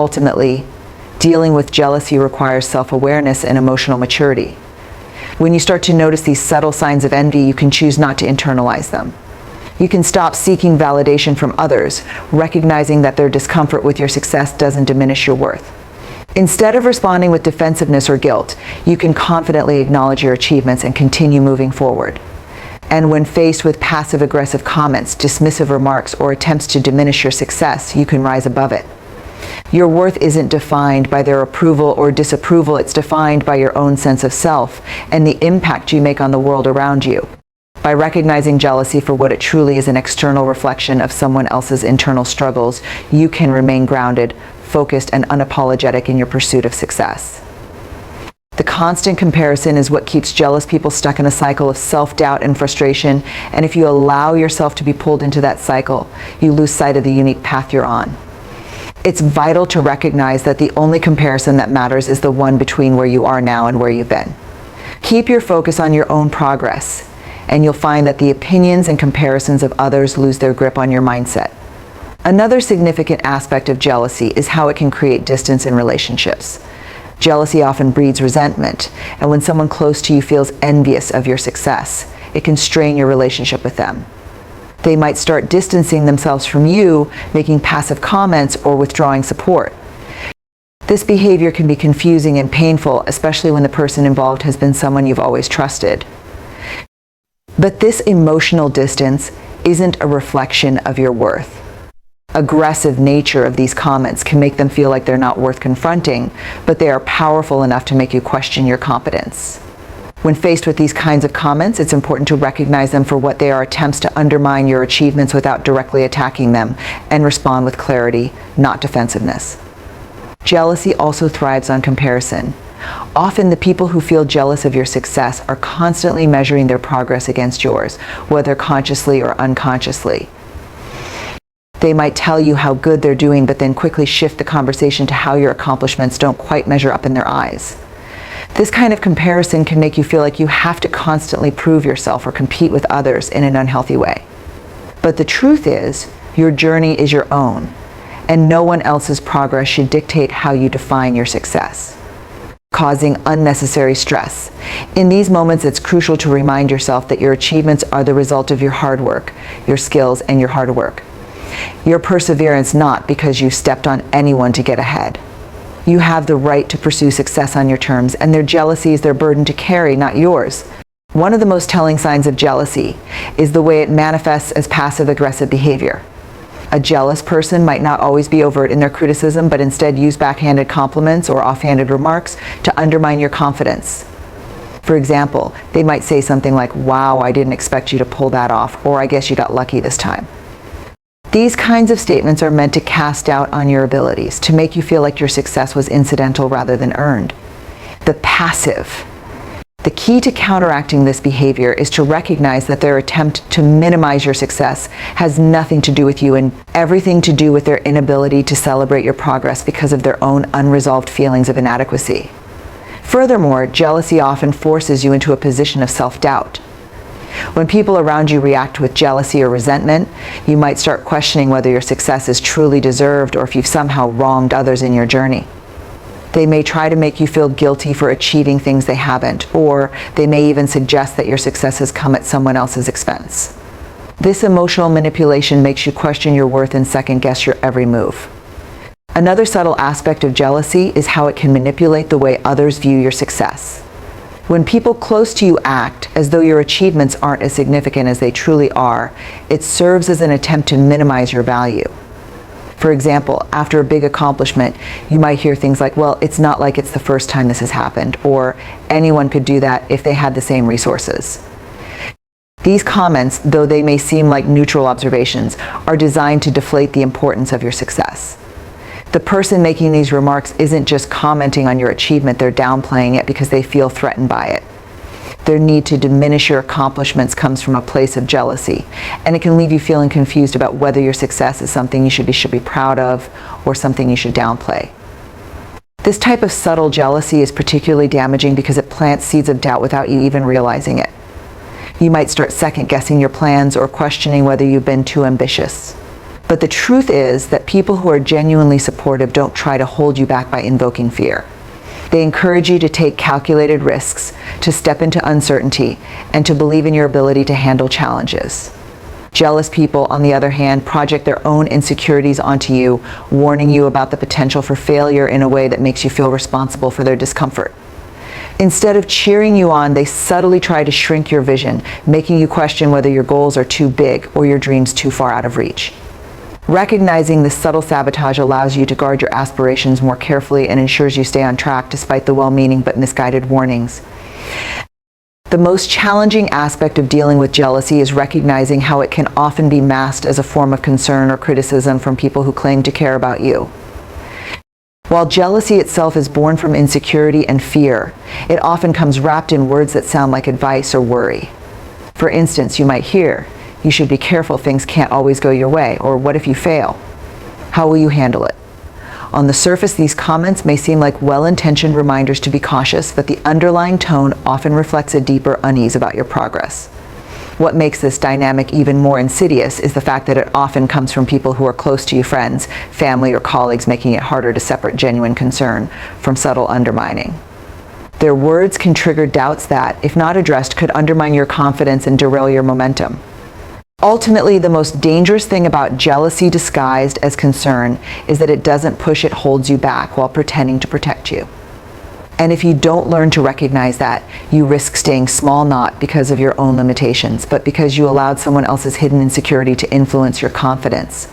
Ultimately, dealing with jealousy requires self-awareness and emotional maturity. When you start to notice these subtle signs of envy, you can choose not to internalize them. You can stop seeking validation from others, recognizing that their discomfort with your success doesn't diminish your worth. Instead of responding with defensiveness or guilt, you can confidently acknowledge your achievements and continue moving forward. And when faced with passive-aggressive comments, dismissive remarks, or attempts to diminish your success, you can rise above it. Your worth isn't defined by their approval or disapproval, it's defined by your own sense of self and the impact you make on the world around you. By recognizing jealousy for what it truly is, an external reflection of someone else's internal struggles, you can remain grounded, focused, and unapologetic in your pursuit of success. The constant comparison is what keeps jealous people stuck in a cycle of self-doubt and frustration, and if you allow yourself to be pulled into that cycle, you lose sight of the unique path you're on. It's vital to recognize that the only comparison that matters is the one between where you are now and where you've been. Keep your focus on your own progress, and you'll find that the opinions and comparisons of others lose their grip on your mindset. Another significant aspect of jealousy is how it can create distance in relationships. Jealousy often breeds resentment, and when someone close to you feels envious of your success, it can strain your relationship with them. They might start distancing themselves from you, making passive comments, or withdrawing support. This behavior can be confusing and painful, especially when the person involved has been someone you've always trusted. But this emotional distance isn't a reflection of your worth. Aggressive nature of these comments can make them feel like they're not worth confronting, but they are powerful enough to make you question your competence. When faced with these kinds of comments, it's important to recognize them for what they are: attempts to undermine your achievements without directly attacking them, and respond with clarity, not defensiveness. Jealousy also thrives on comparison. Often the people who feel jealous of your success are constantly measuring their progress against yours, whether consciously or unconsciously. They might tell you how good they're doing, but then quickly shift the conversation to how your accomplishments don't quite measure up in their eyes. This kind of comparison can make you feel like you have to constantly prove yourself or compete with others in an unhealthy way. But the truth is, your journey is your own, and no one else's progress should dictate how you define your success, causing unnecessary stress. In these moments, it's crucial to remind yourself that your achievements are the result of your hard work, your skills, and your hard work. Your perseverance not because you stepped on anyone to get ahead. You have the right to pursue success on your terms, and their jealousy is their burden to carry, not yours. One of the most telling signs of jealousy is the way it manifests as passive-aggressive behavior. A jealous person might not always be overt in their criticism, but instead use backhanded compliments or offhanded remarks to undermine your confidence. For example, they might say something like, "Wow, I didn't expect you to pull that off," or "I guess you got lucky this time." These kinds of statements are meant to cast doubt on your abilities, to make you feel like your success was incidental rather than earned. The passive. The key to counteracting this behavior is to recognize that their attempt to minimize your success has nothing to do with you and everything to do with their inability to celebrate your progress because of their own unresolved feelings of inadequacy. Furthermore, jealousy often forces you into a position of self-doubt. When people around you react with jealousy or resentment, you might start questioning whether your success is truly deserved or if you've somehow wronged others in your journey. They may try to make you feel guilty for achieving things they haven't, or they may even suggest that your success has come at someone else's expense. This emotional manipulation makes you question your worth and second-guess your every move. Another subtle aspect of jealousy is how it can manipulate the way others view your success. When people close to you act as though your achievements aren't as significant as they truly are, it serves as an attempt to minimize your value. For example, after a big accomplishment, you might hear things like, "Well, it's not like it's the first time this has happened," or "Anyone could do that if they had the same resources." These comments, though they may seem like neutral observations, are designed to deflate the importance of your success. The person making these remarks isn't just commenting on your achievement, they're downplaying it because they feel threatened by it. Their need to diminish your accomplishments comes from a place of jealousy, and it can leave you feeling confused about whether your success is something you should be proud of or something you should downplay. This type of subtle jealousy is particularly damaging because it plants seeds of doubt without you even realizing it. You might start second-guessing your plans or questioning whether you've been too ambitious. But the truth is that people who are genuinely supportive don't try to hold you back by invoking fear. They encourage you to take calculated risks, to step into uncertainty, and to believe in your ability to handle challenges. Jealous people, on the other hand, project their own insecurities onto you, warning you about the potential for failure in a way that makes you feel responsible for their discomfort. Instead of cheering you on, they subtly try to shrink your vision, making you question whether your goals are too big or your dreams too far out of reach. Recognizing this subtle sabotage allows you to guard your aspirations more carefully and ensures you stay on track despite the well-meaning but misguided warnings. The most challenging aspect of dealing with jealousy is recognizing how it can often be masked as a form of concern or criticism from people who claim to care about you. While jealousy itself is born from insecurity and fear, it often comes wrapped in words that sound like advice or worry. For instance, you might hear, "You should be careful, things can't always go your way," or "What if you fail? How will you handle it?" On the surface, these comments may seem like well-intentioned reminders to be cautious, but the underlying tone often reflects a deeper unease about your progress. What makes this dynamic even more insidious is the fact that it often comes from people who are close to you, friends, family, or colleagues, making it harder to separate genuine concern from subtle undermining. Their words can trigger doubts that, if not addressed, could undermine your confidence and derail your momentum. Ultimately, the most dangerous thing about jealousy disguised as concern is that it doesn't push, it holds you back while pretending to protect you. And if you don't learn to recognize that, you risk staying small not because of your own limitations, but because you allowed someone else's hidden insecurity to influence your confidence.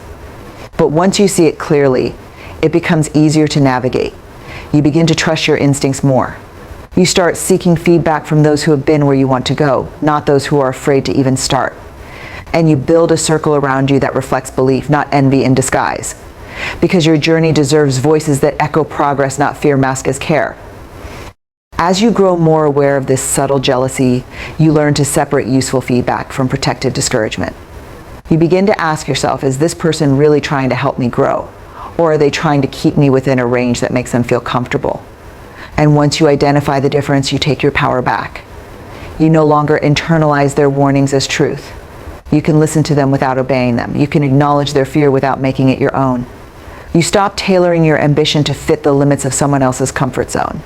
But once you see it clearly, it becomes easier to navigate. You begin to trust your instincts more. You start seeking feedback from those who have been where you want to go, not those who are afraid to even start. And you build a circle around you that reflects belief, not envy in disguise. Because your journey deserves voices that echo progress, not fear masked as care. As you grow more aware of this subtle jealousy, you learn to separate useful feedback from protective discouragement. You begin to ask yourself, is this person really trying to help me grow? Or are they trying to keep me within a range that makes them feel comfortable? And once you identify the difference, you take your power back. You no longer internalize their warnings as truth. You can listen to them without obeying them. You can acknowledge their fear without making it your own. You stop tailoring your ambition to fit the limits of someone else's comfort zone.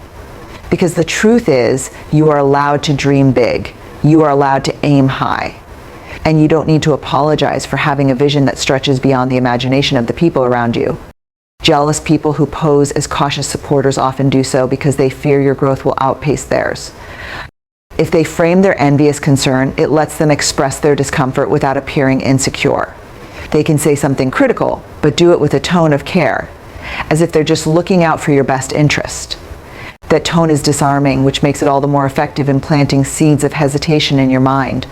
Because the truth is, you are allowed to dream big. You are allowed to aim high. And you don't need to apologize for having a vision that stretches beyond the imagination of the people around you. Jealous people who pose as cautious supporters often do so because they fear your growth will outpace theirs. If they frame their envy as concern, it lets them express their discomfort without appearing insecure. They can say something critical, but do it with a tone of care, as if they're just looking out for your best interest. That tone is disarming, which makes it all the more effective in planting seeds of hesitation in your mind.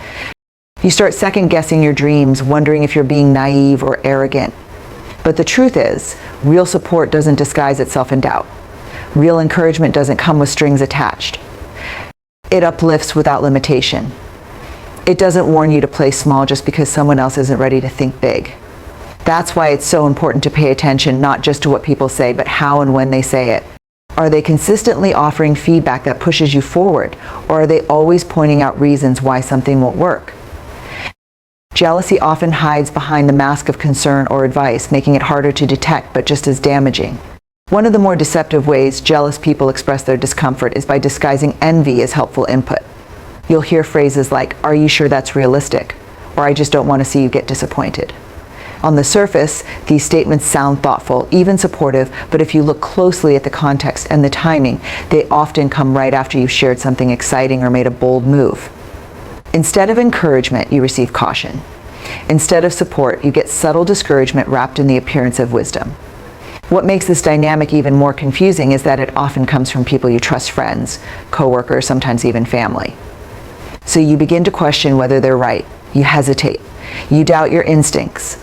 You start second-guessing your dreams, wondering if you're being naive or arrogant. But the truth is, real support doesn't disguise itself in doubt. Real encouragement doesn't come with strings attached. It uplifts without limitation. It doesn't warn you to play small just because someone else isn't ready to think big. That's why it's so important to pay attention not just to what people say, but how and when they say it. Are they consistently offering feedback that pushes you forward, or are they always pointing out reasons why something won't work? Jealousy often hides behind the mask of concern or advice, making it harder to detect but just as damaging. One of the more deceptive ways jealous people express their discomfort is by disguising envy as helpful input. You'll hear phrases like, "Are you sure that's realistic?" or "I just don't want to see you get disappointed." On the surface, these statements sound thoughtful, even supportive, but if you look closely at the context and the timing, they often come right after you've shared something exciting or made a bold move. Instead of encouragement, you receive caution. Instead of support, you get subtle discouragement wrapped in the appearance of wisdom. What makes this dynamic even more confusing is that it often comes from people you trust, friends, coworkers, sometimes even family. So you begin to question whether they're right. You hesitate. You doubt your instincts.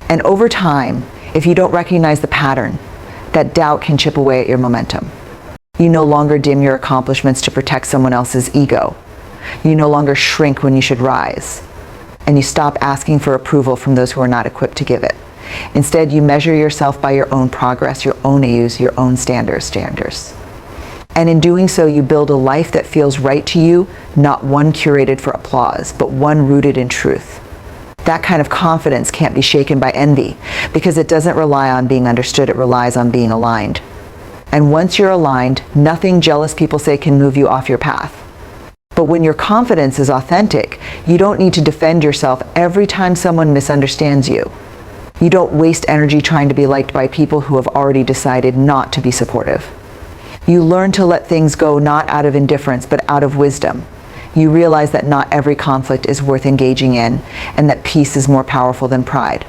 And over time, if you don't recognize the pattern, that doubt can chip away at your momentum. You no longer dim your accomplishments to protect someone else's ego. You no longer shrink when you should rise. And you stop asking for approval from those who are not equipped to give it. Instead, you measure yourself by your own progress, your own views, your own standards. And in doing so, you build a life that feels right to you, not one curated for applause, but one rooted in truth. That kind of confidence can't be shaken by envy because it doesn't rely on being understood, it relies on being aligned. And once you're aligned, nothing jealous people say can move you off your path. But when your confidence is authentic, you don't need to defend yourself every time someone misunderstands you. You don't waste energy trying to be liked by people who have already decided not to be supportive. You learn to let things go not out of indifference, but out of wisdom. You realize that not every conflict is worth engaging in, and that peace is more powerful than pride.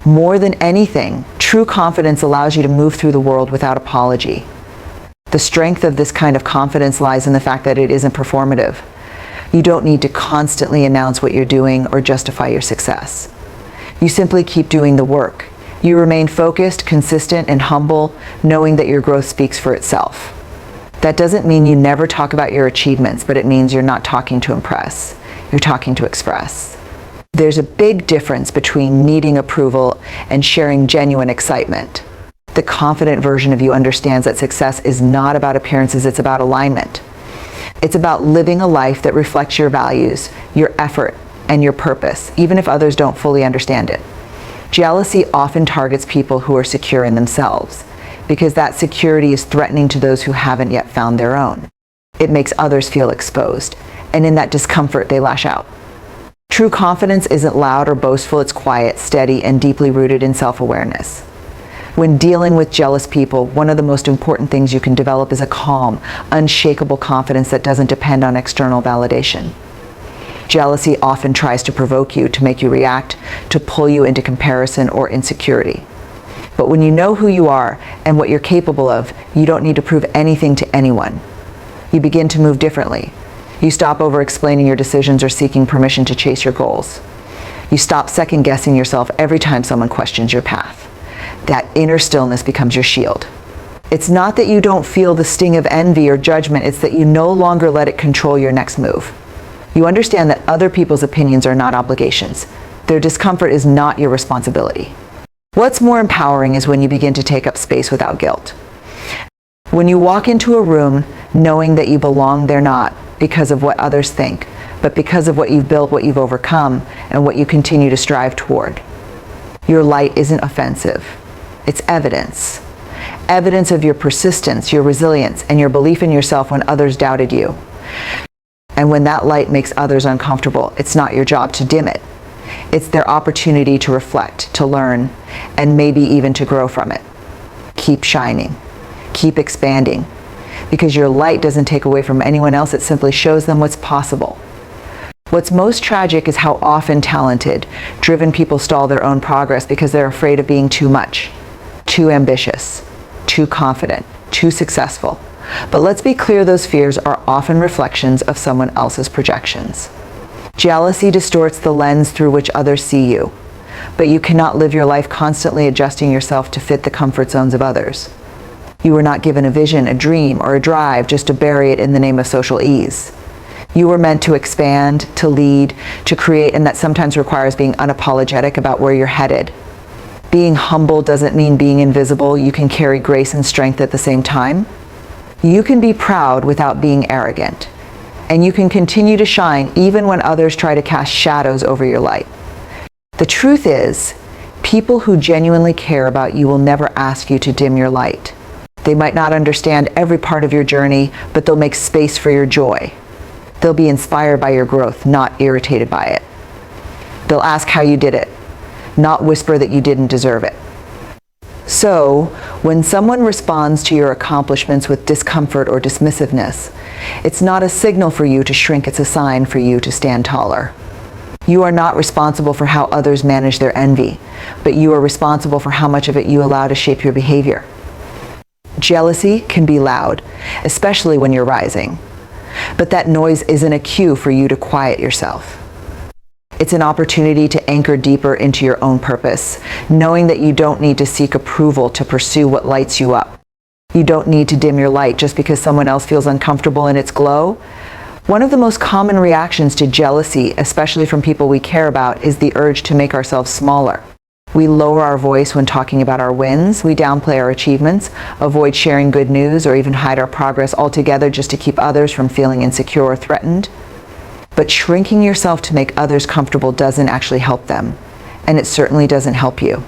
More than anything, true confidence allows you to move through the world without apology. The strength of this kind of confidence lies in the fact that it isn't performative. You don't need to constantly announce what you're doing or justify your success. You simply keep doing the work. You remain focused, consistent, and humble, knowing that your growth speaks for itself. That doesn't mean you never talk about your achievements, but it means you're not talking to impress. You're talking to express. There's a big difference between needing approval and sharing genuine excitement. The confident version of you understands that success is not about appearances, it's about alignment. It's about living a life that reflects your values, your effort, and your purpose, even if others don't fully understand it. Jealousy often targets people who are secure in themselves, because that security is threatening to those who haven't yet found their own. It makes others feel exposed, and in that discomfort, they lash out. True confidence isn't loud or boastful, it's quiet, steady, and deeply rooted in self-awareness. When dealing with jealous people, one of the most important things you can develop is a calm, unshakable confidence that doesn't depend on external validation. Jealousy often tries to provoke you, to make you react, to pull you into comparison or insecurity. But when you know who you are and what you're capable of, you don't need to prove anything to anyone. You begin to move differently. You stop over-explaining your decisions or seeking permission to chase your goals. You stop second-guessing yourself every time someone questions your path. That inner stillness becomes your shield. It's not that you don't feel the sting of envy or judgment, it's that you no longer let it control your next move. You understand that other people's opinions are not obligations. Their discomfort is not your responsibility. What's more empowering is when you begin to take up space without guilt. When you walk into a room knowing that you belong there not because of what others think, but because of what you've built, what you've overcome, and what you continue to strive toward. Your light isn't offensive. It's evidence. Evidence of your persistence, your resilience, and your belief in yourself when others doubted you. And when that light makes others uncomfortable, it's not your job to dim it. It's their opportunity to reflect, to learn, and maybe even to grow from it. Keep shining. Keep expanding. Because your light doesn't take away from anyone else, it simply shows them what's possible. What's most tragic is how often talented, driven people stall their own progress because they're afraid of being too much, too ambitious, too confident, too successful. But let's be clear, those fears are often reflections of someone else's projections. Jealousy distorts the lens through which others see you, but you cannot live your life constantly adjusting yourself to fit the comfort zones of others. You were not given a vision, a dream, or a drive just to bury it in the name of social ease. You were meant to expand, to lead, to create, and that sometimes requires being unapologetic about where you're headed. Being humble doesn't mean being invisible. You can carry grace and strength at the same time. You can be proud without being arrogant. And you can continue to shine even when others try to cast shadows over your light. The truth is, people who genuinely care about you will never ask you to dim your light. They might not understand every part of your journey, but they'll make space for your joy. They'll be inspired by your growth, not irritated by it. They'll ask how you did it, not whisper that you didn't deserve it. So, when someone responds to your accomplishments with discomfort or dismissiveness, it's not a signal for you to shrink, it's a sign for you to stand taller. You are not responsible for how others manage their envy, but you are responsible for how much of it you allow to shape your behavior. Jealousy can be loud, especially when you're rising. But that noise isn't a cue for you to quiet yourself. It's an opportunity to anchor deeper into your own purpose, knowing that you don't need to seek approval to pursue what lights you up. You don't need to dim your light just because someone else feels uncomfortable in its glow. One of the most common reactions to jealousy, especially from people we care about, is the urge to make ourselves smaller. We lower our voice when talking about our wins, we downplay our achievements, avoid sharing good news, or even hide our progress altogether just to keep others from feeling insecure or threatened. But But shrinking yourself to make others comfortable doesn't actually help them, and it certainly doesn't help you.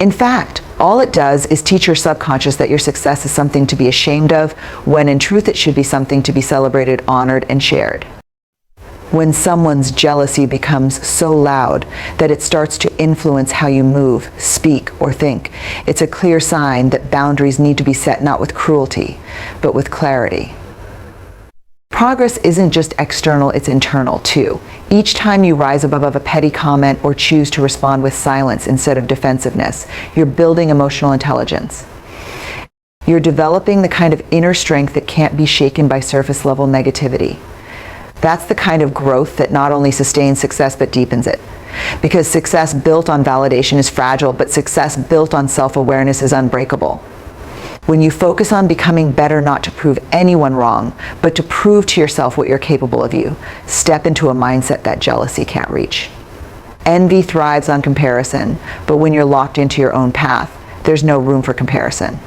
In fact, all it does is teach your subconscious that your success is something to be ashamed of, when in truth it should be something to be celebrated, honored, and shared. When someone's jealousy becomes so loud that it starts to influence how you move, speak, or think, it's a clear sign that boundaries need to be set not with cruelty, but with clarity. Progress isn't just external, it's internal too. Each time you rise above a petty comment or choose to respond with silence instead of defensiveness, you're building emotional intelligence. You're developing the kind of inner strength that can't be shaken by surface level negativity. That's the kind of growth that not only sustains success but deepens it. Because success built on validation is fragile, but success built on self-awareness is unbreakable. When you focus on becoming better not to prove anyone wrong, but to prove to yourself what you're capable of, you step into a mindset that jealousy can't reach. Envy thrives on comparison, but when you're locked into your own path, there's no room for comparison.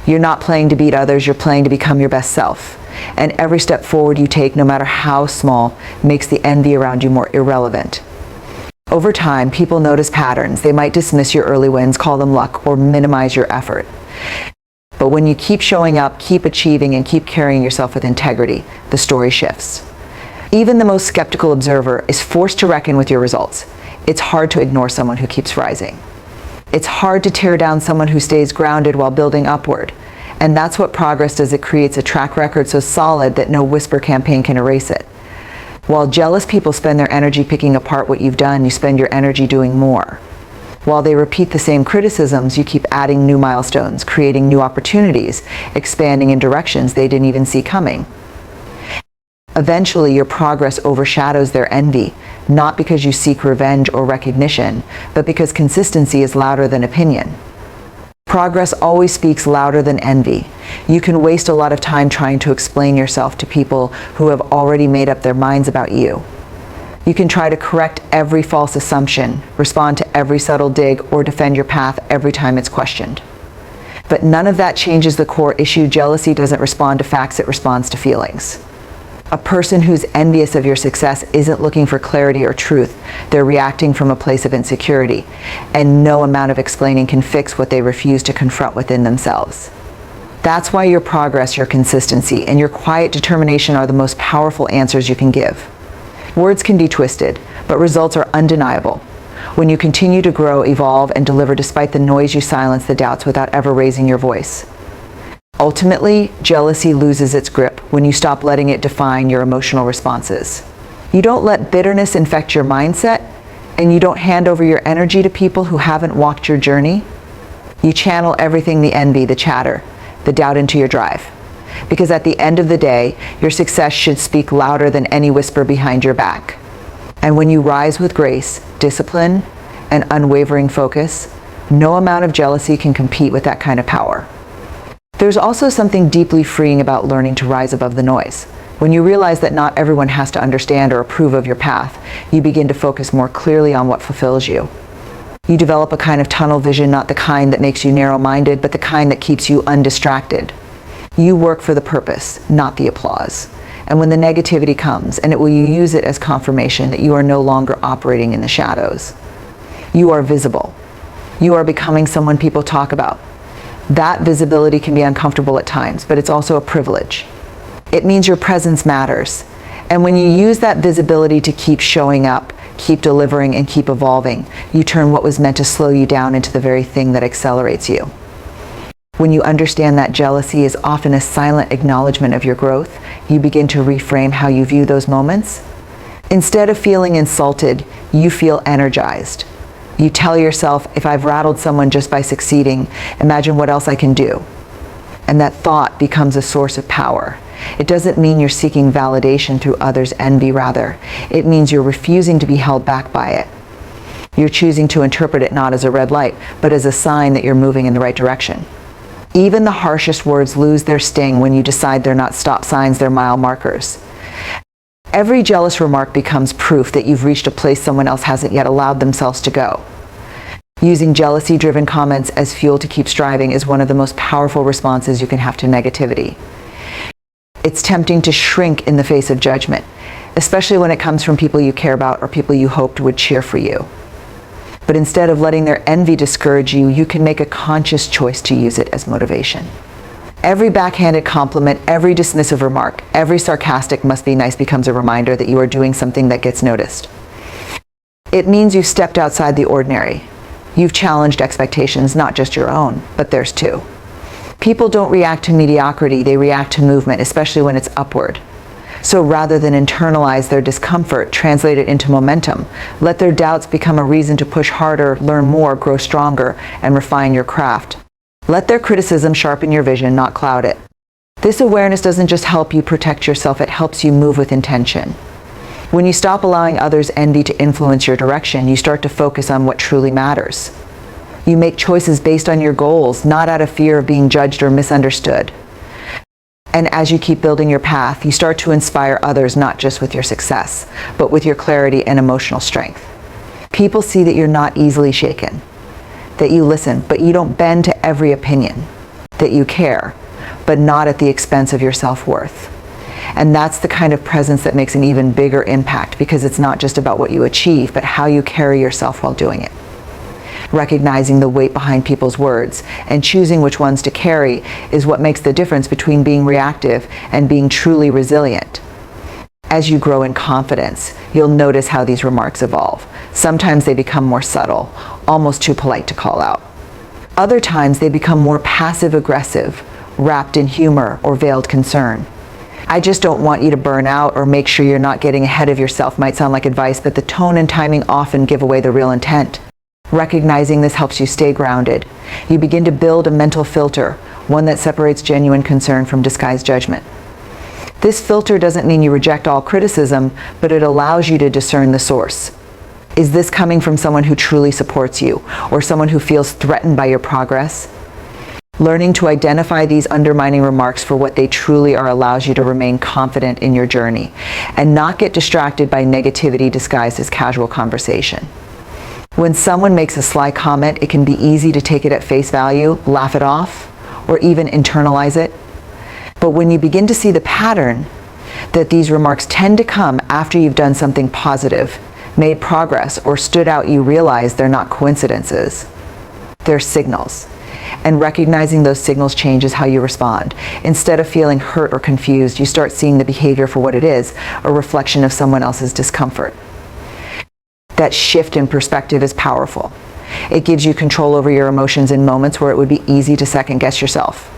You're not playing to beat others, you're playing to become your best self. And every step forward you take, no matter how small, makes the envy around you more irrelevant. Over time, people notice patterns. They might dismiss your early wins, call them luck, or minimize your effort. But when you keep showing up, keep achieving, and keep carrying yourself with integrity, the story shifts. Even the most skeptical observer is forced to reckon with your results. It's hard to ignore someone who keeps rising. It's hard to tear down someone who stays grounded while building upward. And that's what progress does. It creates a track record so solid that no whisper campaign can erase it. While jealous people spend their energy picking apart what you've done, you spend your energy doing more. While they repeat the same criticisms, you keep adding new milestones, creating new opportunities, expanding in directions they didn't even see coming. Eventually, your progress overshadows their envy, not because you seek revenge or recognition, but because consistency is louder than opinion. Progress always speaks louder than envy. You can waste a lot of time trying to explain yourself to people who have already made up their minds about you. You can try to correct every false assumption, respond to every subtle dig, or defend your path every time it's questioned. But none of that changes the core issue. Jealousy doesn't respond to facts, it responds to feelings. A person who's envious of your success isn't looking for clarity or truth. They're reacting from a place of insecurity, and no amount of explaining can fix what they refuse to confront within themselves. That's why your progress, your consistency, and your quiet determination are the most powerful answers you can give. Words can be twisted, but results are undeniable. When you continue to grow, evolve, and deliver despite the noise, you silence the doubts without ever raising your voice. Ultimately, jealousy loses its grip when you stop letting it define your emotional responses. You don't let bitterness infect your mindset, and you don't hand over your energy to people who haven't walked your journey. You channel everything, the envy, the chatter, the doubt, into your drive. Because at the end of the day, your success should speak louder than any whisper behind your back. And when you rise with grace, discipline, and unwavering focus, no amount of jealousy can compete with that kind of power. There's also something deeply freeing about learning to rise above the noise. When you realize that not everyone has to understand or approve of your path, you begin to focus more clearly on what fulfills you. You develop a kind of tunnel vision, not the kind that makes you narrow-minded, but the kind that keeps you undistracted. You work for the purpose, not the applause. And when the negativity comes, and you use it as confirmation that you are no longer operating in the shadows. You are visible. You are becoming someone people talk about. That visibility can be uncomfortable at times, but it's also a privilege. It means your presence matters. And when you use that visibility to keep showing up, keep delivering, and keep evolving, you turn what was meant to slow you down into the very thing that accelerates you. When you understand that jealousy is often a silent acknowledgement of your growth, you begin to reframe how you view those moments. Instead of feeling insulted, you feel energized. You tell yourself, if I've rattled someone just by succeeding, imagine what else I can do. And that thought becomes a source of power. It doesn't mean you're seeking validation through others' envy, rather. It means you're refusing to be held back by it. You're choosing to interpret it not as a red light, but as a sign that you're moving in the right direction. Even the harshest words lose their sting when you decide they're not stop signs, they're mile markers. Every jealous remark becomes proof that you've reached a place someone else hasn't yet allowed themselves to go. Using jealousy-driven comments as fuel to keep striving is one of the most powerful responses you can have to negativity. It's tempting to shrink in the face of judgment, especially when it comes from people you care about or people you hoped would cheer for you. But instead of letting their envy discourage you, you can make a conscious choice to use it as motivation. Every backhanded compliment, every dismissive remark, every sarcastic "must be nice" becomes a reminder that you are doing something that gets noticed. It means you've stepped outside the ordinary. You've challenged expectations, not just your own, but theirs too. People don't react to mediocrity, they react to movement, especially when it's upward. So rather than internalize their discomfort, translate it into momentum. Let their doubts become a reason to push harder, learn more, grow stronger, and refine your craft. Let their criticism sharpen your vision, not cloud it. This awareness doesn't just help you protect yourself, it helps you move with intention. When you stop allowing others' envy to influence your direction, you start to focus on what truly matters. You make choices based on your goals, not out of fear of being judged or misunderstood. And as you keep building your path, you start to inspire others not just with your success, but with your clarity and emotional strength. People see that you're not easily shaken, that you listen, but you don't bend to every opinion, that you care, but not at the expense of your self-worth. And that's the kind of presence that makes an even bigger impact, because it's not just about what you achieve, but how you carry yourself while doing it. Recognizing the weight behind people's words and choosing which ones to carry is what makes the difference between being reactive and being truly resilient. As you grow in confidence, you'll notice how these remarks evolve. Sometimes they become more subtle, almost too polite to call out. Other times they become more passive-aggressive, wrapped in humor or veiled concern. "I just don't want you to burn out," or "make sure you're not getting ahead of yourself" might sound like advice, but the tone and timing often give away the real intent. Recognizing this helps you stay grounded. You begin to build a mental filter, one that separates genuine concern from disguised judgment. This filter doesn't mean you reject all criticism, but it allows you to discern the source. Is this coming from someone who truly supports you, or someone who feels threatened by your progress? Learning to identify these undermining remarks for what they truly are allows you to remain confident in your journey and not get distracted by negativity disguised as casual conversation. When someone makes a sly comment, it can be easy to take it at face value, laugh it off, or even internalize it. But when you begin to see the pattern, that these remarks tend to come after you've done something positive, made progress, or stood out, you realize they're not coincidences. They're signals. And recognizing those signals changes how you respond. Instead of feeling hurt or confused, you start seeing the behavior for what it is, a reflection of someone else's discomfort. That shift in perspective is powerful. It gives you control over your emotions in moments where it would be easy to second-guess yourself.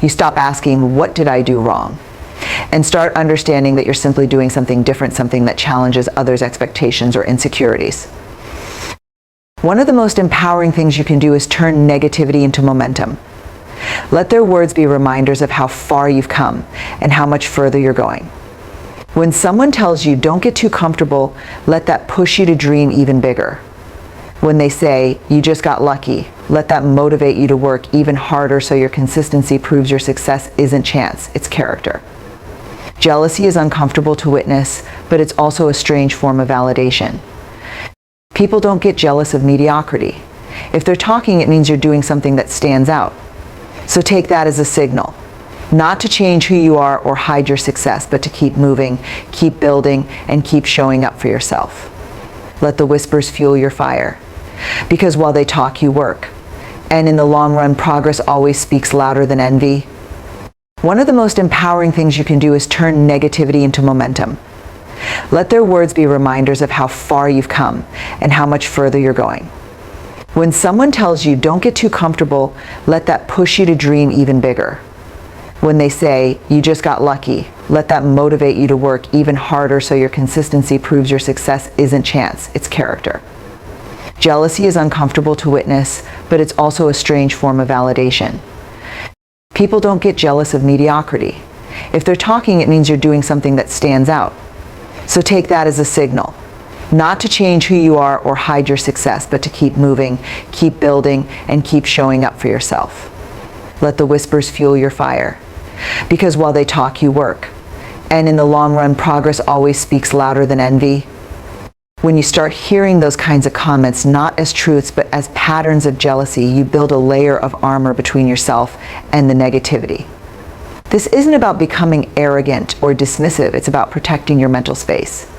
You stop asking, "What did I do wrong?" and start understanding that you're simply doing something different, something that challenges others' expectations or insecurities. One of the most empowering things you can do is turn negativity into momentum. Let their words be reminders of how far you've come and how much further you're going. When someone tells you, "Don't get too comfortable," let that push you to dream even bigger. When they say, "You just got lucky," let that motivate you to work even harder so your consistency proves your success isn't chance, it's character. Jealousy is uncomfortable to witness, but it's also a strange form of validation. People don't get jealous of mediocrity. If they're talking, it means you're doing something that stands out. So take that as a signal. Not to change who you are or hide your success, but to keep moving, keep building, and keep showing up for yourself. Let the whispers fuel your fire. Because while they talk, you work. And in the long run, progress always speaks louder than envy. One of the most empowering things you can do is turn negativity into momentum. Let their words be reminders of how far you've come and how much further you're going. When someone tells you, "Don't get too comfortable," let that push you to dream even bigger. When they say, "You just got lucky," let that motivate you to work even harder so your consistency proves your success isn't chance, it's character. Jealousy is uncomfortable to witness, but it's also a strange form of validation. People don't get jealous of mediocrity. If they're talking, it means you're doing something that stands out. So take that as a signal. Not to change who you are or hide your success, but to keep moving, keep building, and keep showing up for yourself. Let the whispers fuel your fire. Because while they talk, you work. And in the long run, progress always speaks louder than envy. When you start hearing those kinds of comments, not as truths, but as patterns of jealousy, you build a layer of armor between yourself and the negativity. This isn't about becoming arrogant or dismissive, it's about protecting your mental space.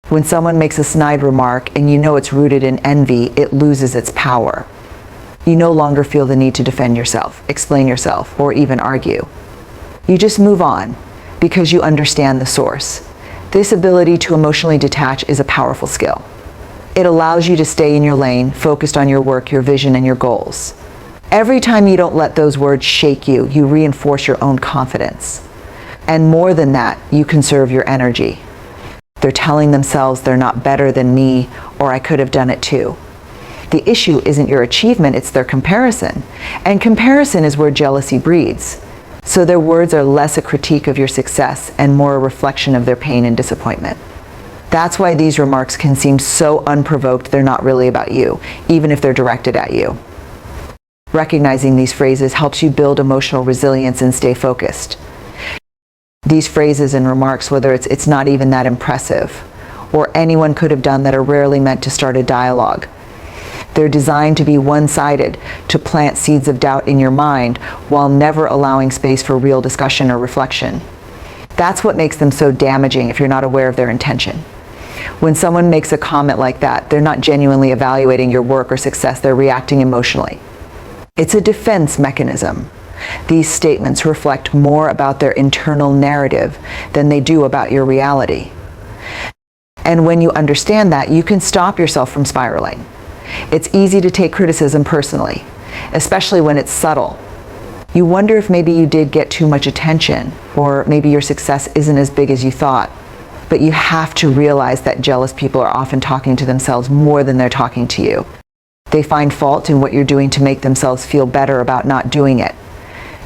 When someone makes a snide remark and you know it's rooted in envy, it loses its power. You no longer feel the need to defend yourself, explain yourself, or even argue. You just move on because you understand the source. This ability to emotionally detach is a powerful skill. It allows you to stay in your lane, focused on your work, your vision, and your goals. Every time you don't let those words shake you, you reinforce your own confidence. And more than that, you conserve your energy. They're telling themselves they're not better than me, or I could have done it too. The issue isn't your achievement, it's their comparison. And comparison is where jealousy breeds. So their words are less a critique of your success and more a reflection of their pain and disappointment. That's why these remarks can seem so unprovoked they're not really about you, even if they're directed at you. Recognizing these phrases helps you build emotional resilience and stay focused. These phrases and remarks, whether it's not even that impressive, or anyone could have done that, are rarely meant to start a dialogue. They're designed to be one-sided, to plant seeds of doubt in your mind while never allowing space for real discussion or reflection. That's what makes them so damaging if you're not aware of their intention. When someone makes a comment like that, they're not genuinely evaluating your work or success, they're reacting emotionally. It's a defense mechanism. These statements reflect more about their internal narrative than they do about your reality. And when you understand that, you can stop yourself from spiraling. It's easy to take criticism personally, especially when it's subtle. You wonder if maybe you did get too much attention, or maybe your success isn't as big as you thought. But you have to realize that jealous people are often talking to themselves more than they're talking to you. They find fault in what you're doing to make themselves feel better about not doing it.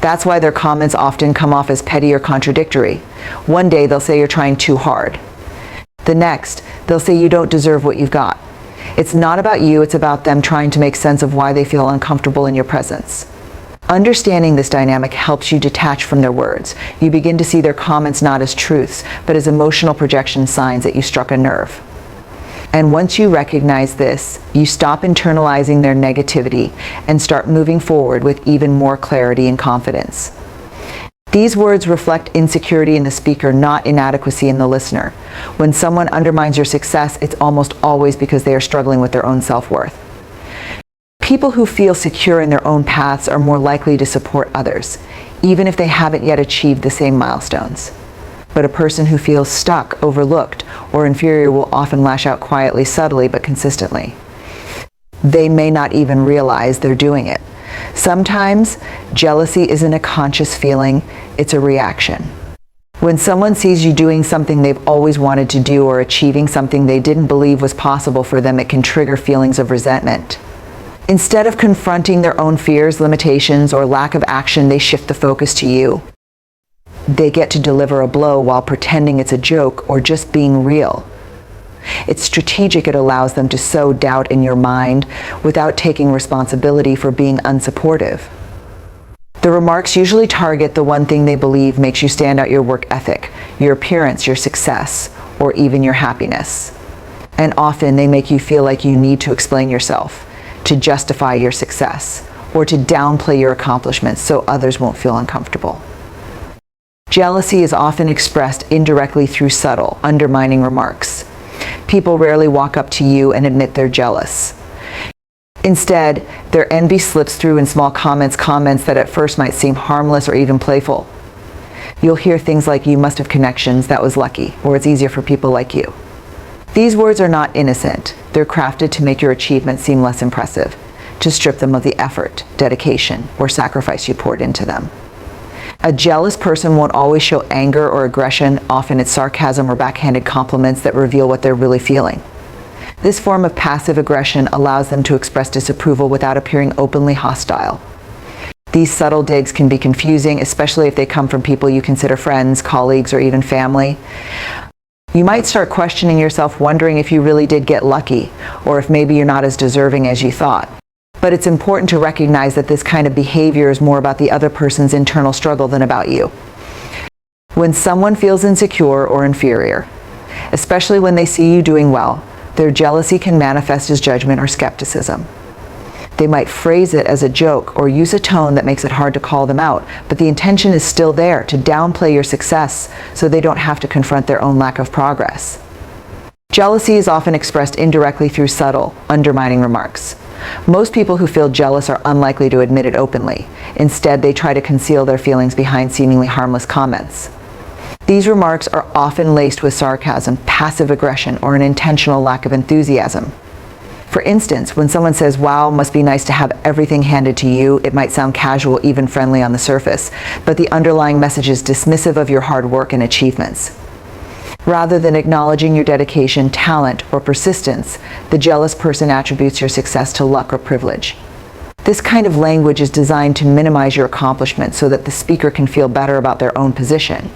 That's why their comments often come off as petty or contradictory. One day they'll say you're trying too hard. The next, they'll say you don't deserve what you've got. It's not about you, it's about them trying to make sense of why they feel uncomfortable in your presence. Understanding this dynamic helps you detach from their words. You begin to see their comments not as truths, but as emotional projection signs that you struck a nerve. And once you recognize this, you stop internalizing their negativity and start moving forward with even more clarity and confidence. These words reflect insecurity in the speaker, not inadequacy in the listener. When someone undermines your success, it's almost always because they are struggling with their own self-worth. People who feel secure in their own paths are more likely to support others, even if they haven't yet achieved the same milestones. But a person who feels stuck, overlooked, or inferior will often lash out quietly, subtly, but consistently. They may not even realize they're doing it. Sometimes, jealousy isn't a conscious feeling, it's a reaction. When someone sees you doing something they've always wanted to do or achieving something they didn't believe was possible for them, it can trigger feelings of resentment. Instead of confronting their own fears, limitations, or lack of action, they shift the focus to you. They get to deliver a blow while pretending it's a joke or just being real. It's strategic. It allows them to sow doubt in your mind without taking responsibility for being unsupportive. The remarks usually target the one thing they believe makes you stand out: your work ethic, your appearance, your success, or even your happiness. And often they make you feel like you need to explain yourself, to justify your success, or to downplay your accomplishments so others won't feel uncomfortable. Jealousy is often expressed indirectly through subtle, undermining remarks. People rarely walk up to you and admit they're jealous. Instead, their envy slips through in small comments that at first might seem harmless or even playful. You'll hear things like, "You must have connections, that was lucky," or "It's easier for people like you." These words are not innocent. They're crafted to make your achievements seem less impressive, to strip them of the effort, dedication, or sacrifice you poured into them. A jealous person won't always show anger or aggression. Often it's sarcasm or backhanded compliments that reveal what they're really feeling. This form of passive aggression allows them to express disapproval without appearing openly hostile. These subtle digs can be confusing, especially if they come from people you consider friends, colleagues, or even family. You might start questioning yourself, wondering if you really did get lucky, or if maybe you're not as deserving as you thought. But it's important to recognize that this kind of behavior is more about the other person's internal struggle than about you. When someone feels insecure or inferior, especially when they see you doing well, their jealousy can manifest as judgment or skepticism. They might phrase it as a joke or use a tone that makes it hard to call them out, but the intention is still there to downplay your success so they don't have to confront their own lack of progress. Jealousy is often expressed indirectly through subtle, undermining remarks. Most people who feel jealous are unlikely to admit it openly. Instead, they try to conceal their feelings behind seemingly harmless comments. These remarks are often laced with sarcasm, passive aggression, or an intentional lack of enthusiasm. For instance, when someone says, "Wow, must be nice to have everything handed to you," it might sound casual, even friendly on the surface, but the underlying message is dismissive of your hard work and achievements. Rather than acknowledging your dedication, talent, or persistence, the jealous person attributes your success to luck or privilege. This kind of language is designed to minimize your accomplishments so that the speaker can feel better about their own position.